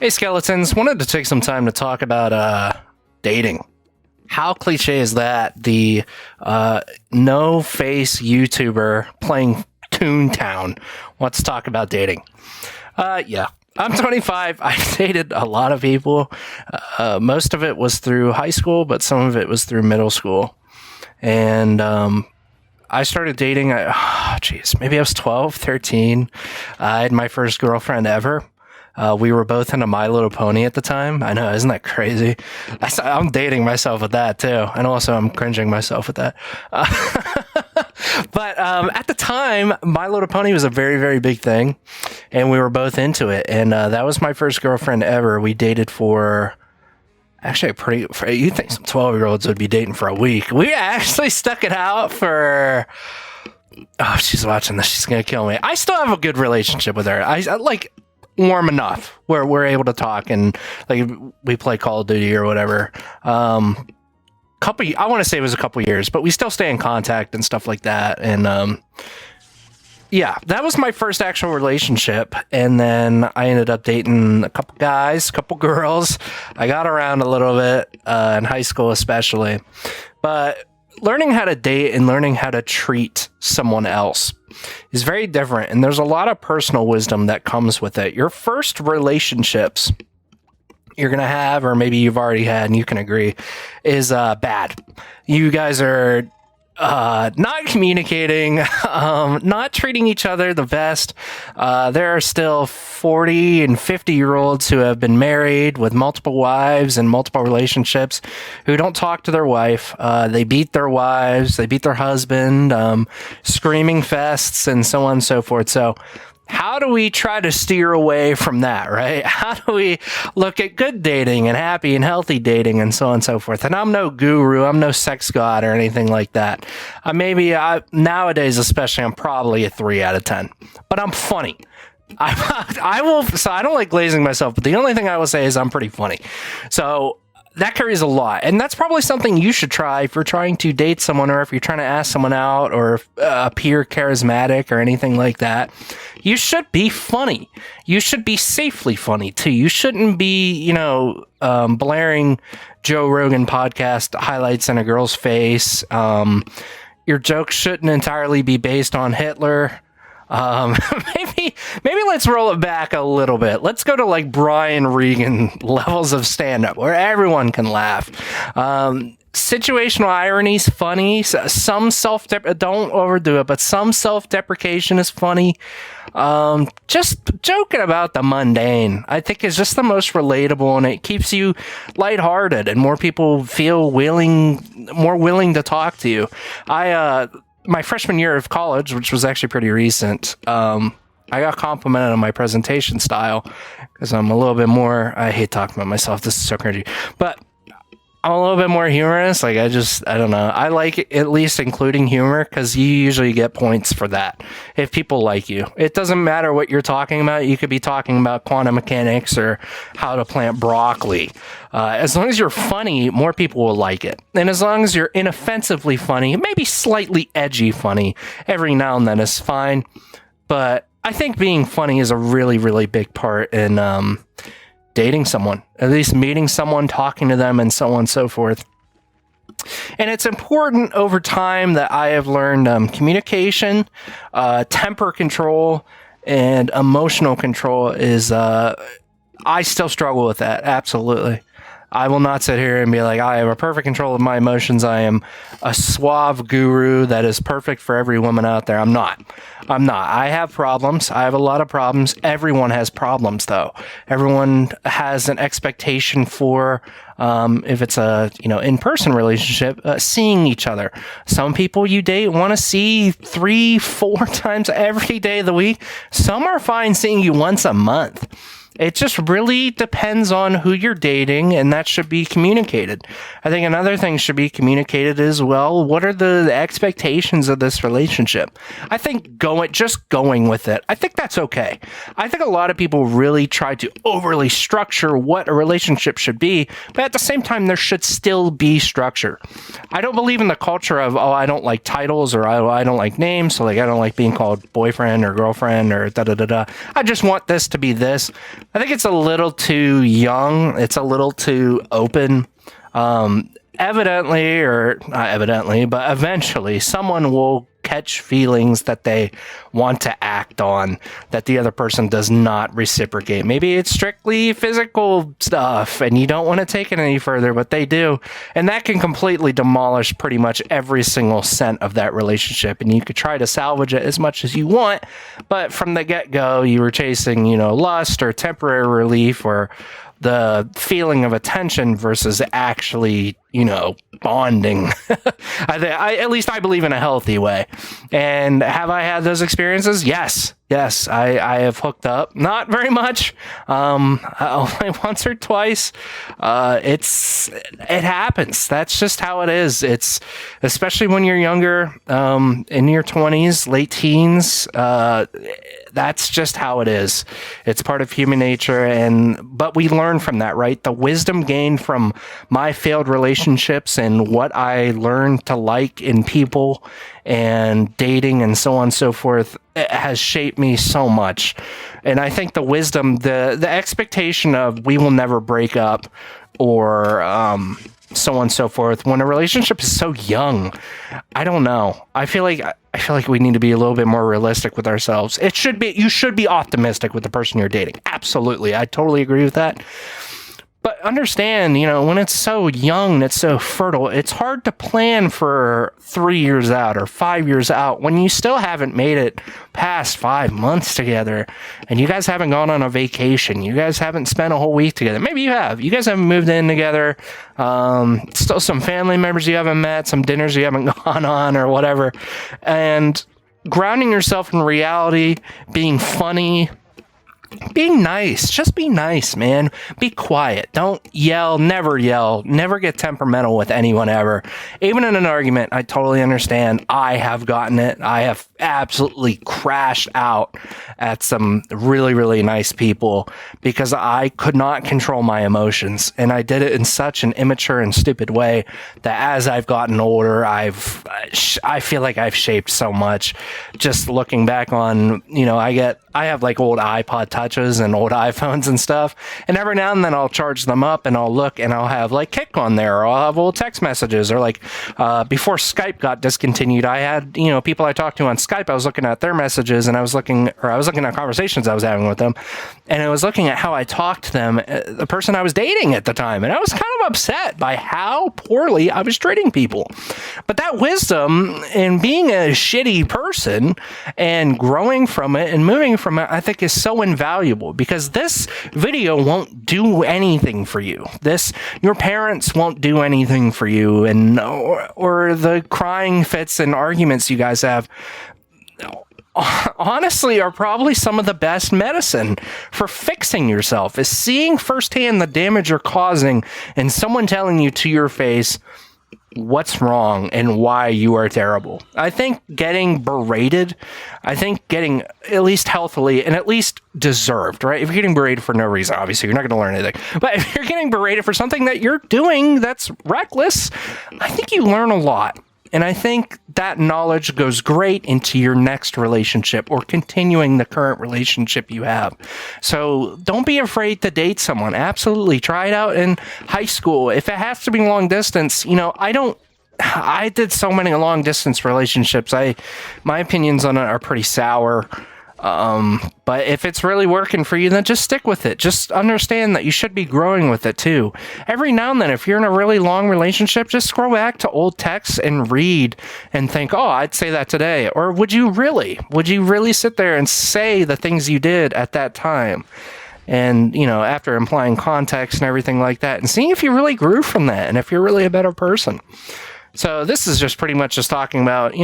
Hey, Skeletons. Wanted to take some time to talk about dating. How cliche is that? The no-face YouTuber playing Toontown wants to talk about dating. Yeah. I'm 25. I've dated a lot of people. Most of it was through high school, but some of it was through middle school. And I started dating, maybe I was 12, 13. I had my first girlfriend ever. We were both into My Little Pony at the time. I know, isn't that crazy? I'm dating myself with that too. And also I'm cringing myself with that. But at the time, My Little Pony was a very, very big thing. And we were both into it. And that was my first girlfriend ever. We dated for... Actually, you think some 12-year-olds would be dating for a week. We actually stuck it out for... Oh, she's watching this. She's going to kill me. I still have a good relationship with her. I like... warm enough where we're able to talk and like we play Call of Duty or whatever. I want to say it was a couple years, but we still stay in contact and stuff like that. And yeah, that was my first actual relationship. And then I ended up dating a couple guys, a couple girls. I got around a little bit in high school, especially. But learning how to date and learning how to treat someone else is very different. And there's a lot of personal wisdom that comes with it. Your first relationships you're going to have, or maybe you've already had, and you can agree, is bad. You guys are not communicating, not treating each other the best. There are still 40 and 50-year-olds who have been married with multiple wives and multiple relationships who don't talk to their wife. They beat their wives, they beat their husband, screaming fests, and so on and so forth. So how do we try to steer away from that, right? How do we look at good dating and happy and healthy dating and so on and so forth? And I'm no guru, I'm no sex god or anything like that. Nowadays, especially, I'm probably a 3 out of 10. But I'm funny. I don't like glazing myself, but the only thing I will say is I'm pretty funny. So that carries a lot. And that's probably something you should try if you're trying to date someone or if you're trying to ask someone out or appear charismatic or anything like that. You should be funny. You should be safely funny too. You shouldn't be, blaring Joe Rogan podcast highlights in a girl's face. Your jokes shouldn't entirely be based on Hitler. Maybe let's roll it back a little bit. Let's go to like Brian Regan levels of stand-up where everyone can laugh. Situational irony is funny. Some don't overdo it, but some self-deprecation is funny. Just joking about the mundane, I think, is just the most relatable, and it keeps you lighthearted, and more people feel more willing to talk to you. My freshman year of college, which was actually pretty recent, I got complimented on my presentation style because I'm a little bit more, I hate talking about myself, this is so cringy, but I'm a little bit more humorous. Like, I don't know. I like at least including humor because you usually get points for that if people like you. It doesn't matter what you're talking about. You could be talking about quantum mechanics or how to plant broccoli. As long as you're funny, more people will like it. And as long as you're inoffensively funny, maybe slightly edgy funny, every now and then is fine. But I think being funny is a really, really big part in dating someone, at least meeting someone, talking to them, and so on and so forth. And it's important over time that I have learned communication, temper control, and emotional control is, I still struggle with that, absolutely. I will not sit here and be like, I have a perfect control of my emotions. I am a suave guru that is perfect for every woman out there. I'm not. I have problems. I have a lot of problems. Everyone has problems, though. Everyone has an expectation for, if it's a, in-person relationship, seeing each other. Some people you date want to see 3-4 times every day of the week. Some are fine seeing you once a month. It just really depends on who you're dating, and that should be communicated. I think another thing should be communicated as well. What are the expectations of this relationship? I think going with it, I think that's okay. I think a lot of people really try to overly structure what a relationship should be, but at the same time, there should still be structure. I don't believe in the culture of, I don't like titles, or I don't like names, so like I don't like being called boyfriend or girlfriend or da-da-da-da. I just want this to be this. I think it's a little too young. It's a little too open. Evidently, or not evidently, but eventually someone will catch feelings that they want to act on that the other person does not reciprocate. Maybe it's strictly physical stuff and you don't want to take it any further, but they do. And that can completely demolish pretty much every single cent of that relationship. And you could try to salvage it as much as you want, but from the get-go, you were chasing, lust or temporary relief or the feeling of attention versus actually, bonding. At least I believe in a healthy way. And have I had those experiences? Yes. I have hooked up. Not very much. Only once or twice. It happens. That's just how it is. It's especially when you're younger, in your 20s, late teens. That's just how it is. It's part of human nature, but we learn from that, right? The wisdom gained from my failed relationships and what I learned to like in people and dating and so on and so forth, it has shaped me so much. And I think the wisdom, the expectation of we will never break up or so on and so forth, when a relationship is so young, I don't know. I feel like we need to be a little bit more realistic with ourselves. You should be optimistic with the person you're dating. Absolutely. I totally agree with that. But understand, when it's so young, it's so fertile, it's hard to plan for 3 years out or 5 years out when you still haven't made it past 5 months together and you guys haven't gone on a vacation. You guys haven't spent a whole week together. Maybe you have. You guys haven't moved in together. Still some family members you haven't met, some dinners you haven't gone on or whatever. And grounding yourself in reality, being funny, being nice. Just be nice, man. Be quiet. Don't yell. Never get temperamental with anyone ever. Even in an argument, I totally understand. I have gotten it. I have absolutely crashed out at some really, really nice people because I could not control my emotions. And I did it in such an immature and stupid way that as I've gotten older, I feel like I've shaped so much. Just looking back on, I have like old iPod Touches and old iPhones and stuff. And every now and then I'll charge them up and I'll look and I'll have like Kik on there, or I'll have old text messages, or like before Skype got discontinued, I had, people I talked to on Skype, I was looking at their messages and I was looking at conversations I was having with them. And I was looking at how I talked to them, the person I was dating at the time. And I was kind of upset by how poorly I was treating people. But that wisdom in being a shitty person and growing from it and moving from it, I think is so invaluable, because this video won't do anything for you. Your parents won't do anything for you, and or the crying fits and arguments you guys have, honestly, are probably some of the best medicine for fixing yourself, is seeing firsthand the damage you're causing and someone telling you to your face what's wrong and why you are terrible. I think getting berated, getting at least healthily and at least deserved, right? If you're getting berated for no reason, obviously you're not going to learn anything. But if you're getting berated for something that you're doing that's reckless, I think you learn a lot. And I think that knowledge goes great into your next relationship or continuing the current relationship you have. So don't be afraid to date someone. Absolutely. Try it out in high school. If it has to be long distance, I did so many long distance relationships. My opinions on it are pretty sour. But if it's really working for you, then just stick with it. Just understand that you should be growing with it too. Every now and then, if you're in a really long relationship, just scroll back to old texts and read and think, oh, I'd say that today. Or would you really sit there and say the things you did at that time? And, after implying context and everything like that, and seeing if you really grew from that and if you're really a better person. So this is just pretty much just talking about,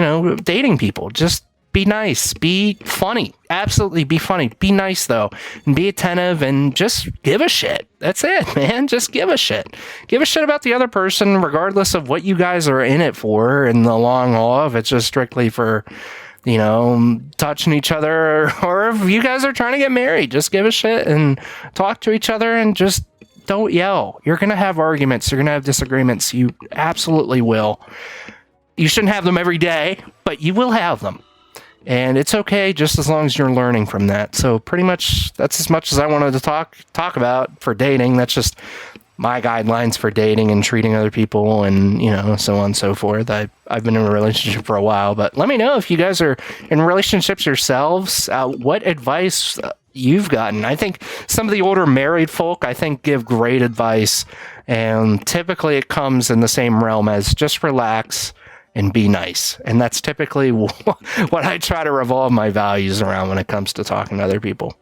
dating people. Just be nice, be funny, absolutely be funny, be nice though, and be attentive, and just give a shit. That's it, man. Just give a shit. Give a shit about the other person, regardless of what you guys are in it for in the long haul. If it's just strictly for, touching each other, or if you guys are trying to get married, just give a shit and talk to each other and just don't yell. You're going to have arguments. You're going to have disagreements. You absolutely will. You shouldn't have them every day, but you will have them. And it's okay just as long as you're learning from that. So pretty much that's as much as I wanted to talk about for dating. That's just my guidelines for dating and treating other people and, so on and so forth. I've been in a relationship for a while, but let me know if you guys are in relationships yourselves, what advice you've gotten. I think some of the older married folk, I think, give great advice. And typically it comes in the same realm as just relax and be nice. And that's typically what I try to revolve my values around when it comes to talking to other people.